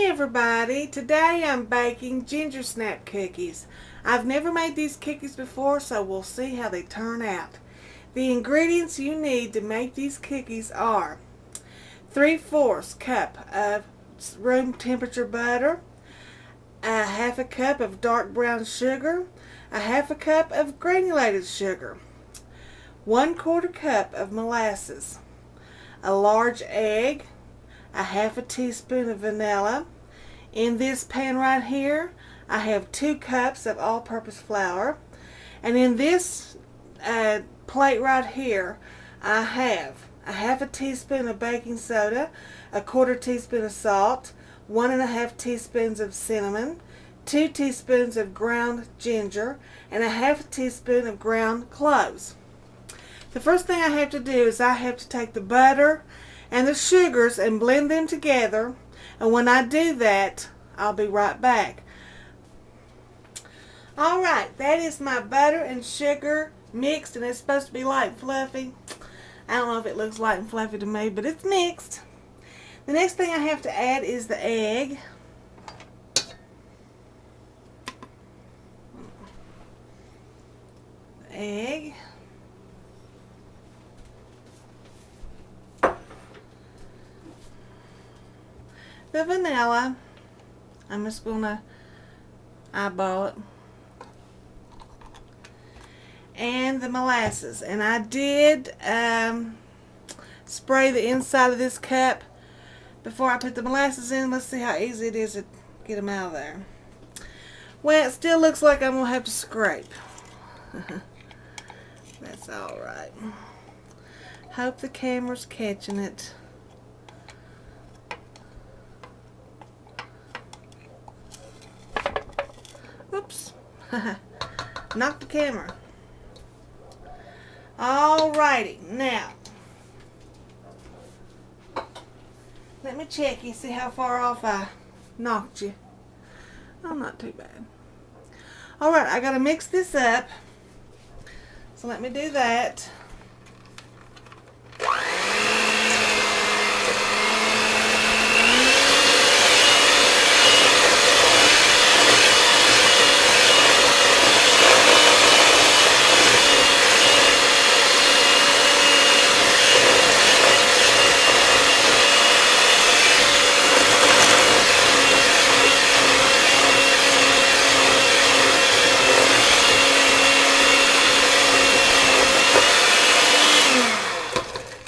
Hey everybody, today I'm baking ginger snap cookies. I've never made these cookies before, so we'll see how they turn out. The ingredients you need to make these cookies are 3/4 cup of room temperature butter, a half a cup of dark brown sugar, a half a cup of granulated sugar, 1/4 cup of molasses, a large egg, a half a teaspoon of vanilla. In this pan right here, I have 2 cups of all-purpose flour. And in this plate right here, I have a half a teaspoon of baking soda, a 1/4 teaspoon of salt, 1 1/2 teaspoons of cinnamon, 2 teaspoons of ground ginger, and a half a teaspoon of ground cloves. The first thing I have to do is I have to take the butter and the sugars and blend them together, and when I do that, I'll be right back. Alright, that is my butter and sugar mixed, and it's supposed to be light and fluffy. I don't know if it looks light and fluffy to me, but it's mixed. The next thing I have to add is the egg. The vanilla. I'm just going to eyeball it. And the molasses. And I did spray the inside of this cup before I put the molasses in. Let's see how easy it is to get them out of there. Well, it still looks like I'm going to have to scrape. That's alright. Hope the camera's catching it. Oops. Knocked the camera. Alrighty, now let me check you, see how far off I knocked you. Oh, not too bad. Alright, I gotta mix this up. So let me do that.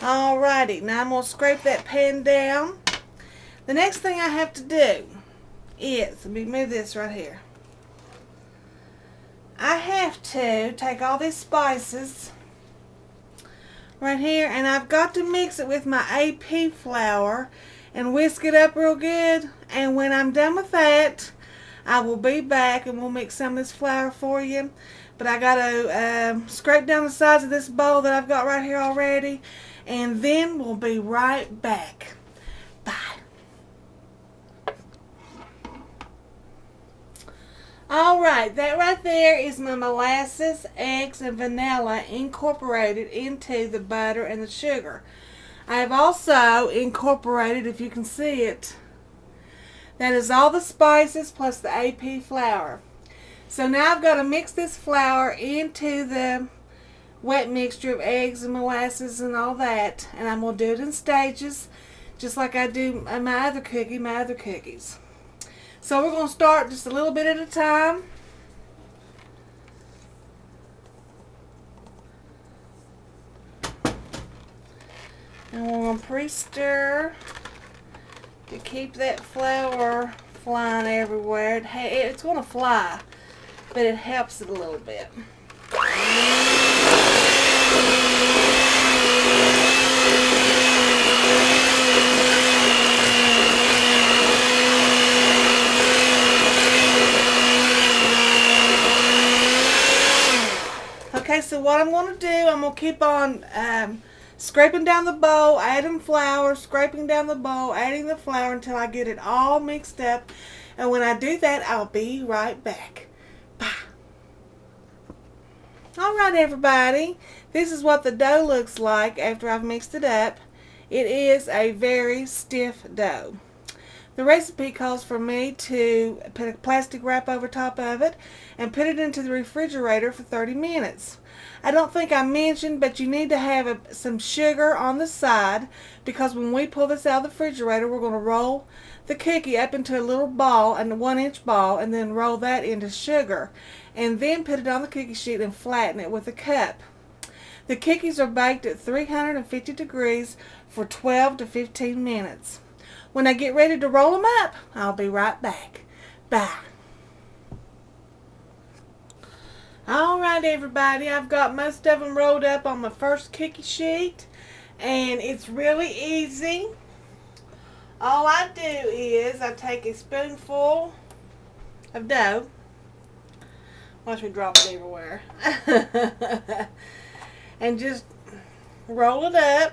Alrighty, now I'm going to scrape that pan down. The next thing I have to do is, let me move this right here. I have to take all these spices right here, and I've got to mix it with my AP flour and whisk it up real good. And when I'm done with that, I will be back and we'll mix some of this flour for you. But I got to scrape down the sides of this bowl that I've got right here already. And then we'll be right back. Bye. Alright, that right there is my molasses, eggs, and vanilla incorporated into the butter and the sugar. I have also incorporated, if you can see it, that is all the spices plus the AP flour. So now I've got to mix this flour into the wet mixture of eggs and molasses and all that, and I'm going to do it in stages just like I do my other cookies. So we're going to start just a little bit at a time. And we're going to pre-stir to keep that flour flying everywhere. It's going to fly, but it helps it a little bit. Okay, so what I'm going to do, I'm going to keep on scraping down the bowl, adding flour, scraping down the bowl, adding the flour until I get it all mixed up. And when I do that, I'll be right back. Bye. Alright everybody, this is what the dough looks like after I've mixed it up. It is a very stiff dough. The recipe calls for me to put a plastic wrap over top of it and put it into the refrigerator for 30 minutes. I don't think I mentioned, but you need to have some sugar on the side, because when we pull this out of the refrigerator, we're going to roll the cookie up into a little ball, and a 1-inch ball, and then roll that into sugar, and then put it on the cookie sheet and flatten it with a cup. The cookies are baked at 350 degrees for 12 to 15 minutes. When I get ready to roll them up, I'll be right back. Bye. Alright everybody, I've got most of them rolled up on my first cookie sheet, and it's really easy. All I do is I take a spoonful of dough. Watch me drop it everywhere. And just roll it up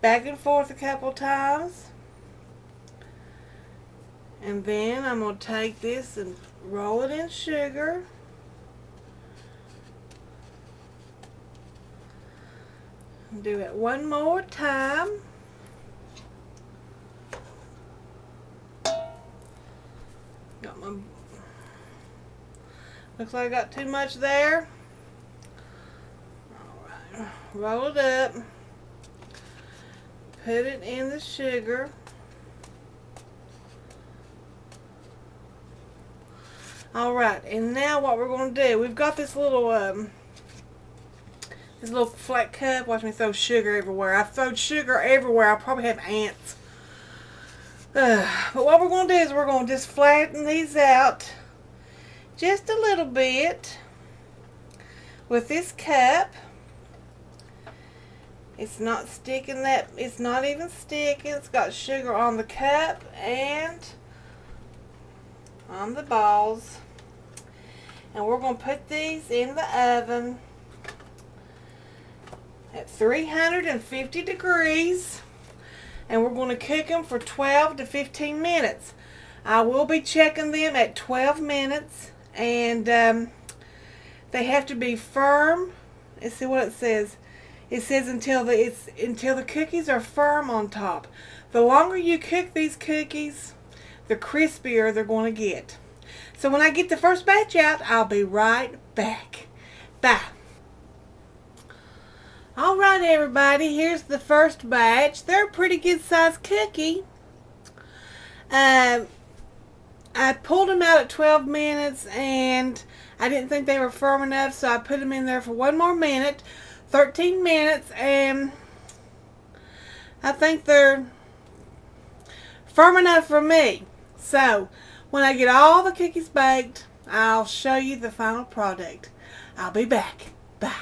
back and forth a couple times. And then I'm going to take this and roll it in sugar. Do it one more time. Got my, looks like I got too much there. Alright, roll it up. Put it in the sugar. Alright, and now what we're going to do, we've got this little flat cup. Watch me throw sugar everywhere. I've thrown sugar everywhere. I probably have ants. But what we're going to do is we're going to just flatten these out just a little bit with this cup. It's not sticking that, it's not even sticking. It's got sugar on the cup and on the balls. And we're going to put these in the oven at 350 degrees, and we're going to cook them for 12 to 15 minutes. I will be checking them at 12 minutes, and they have to be firm. Let's see what it says. It says until the cookies are firm on top. The longer you cook these cookies, the crispier they're going to get. So when I get the first batch out, I'll be right back. Bye. Alright everybody, here's the first batch. They're a pretty good sized cookie. I pulled them out at 12 minutes and I didn't think they were firm enough, so I put them in there for one more minute, 13 minutes, and I think they're firm enough for me. So when I get all the cookies baked, I'll show you the final product. I'll be back. Bye.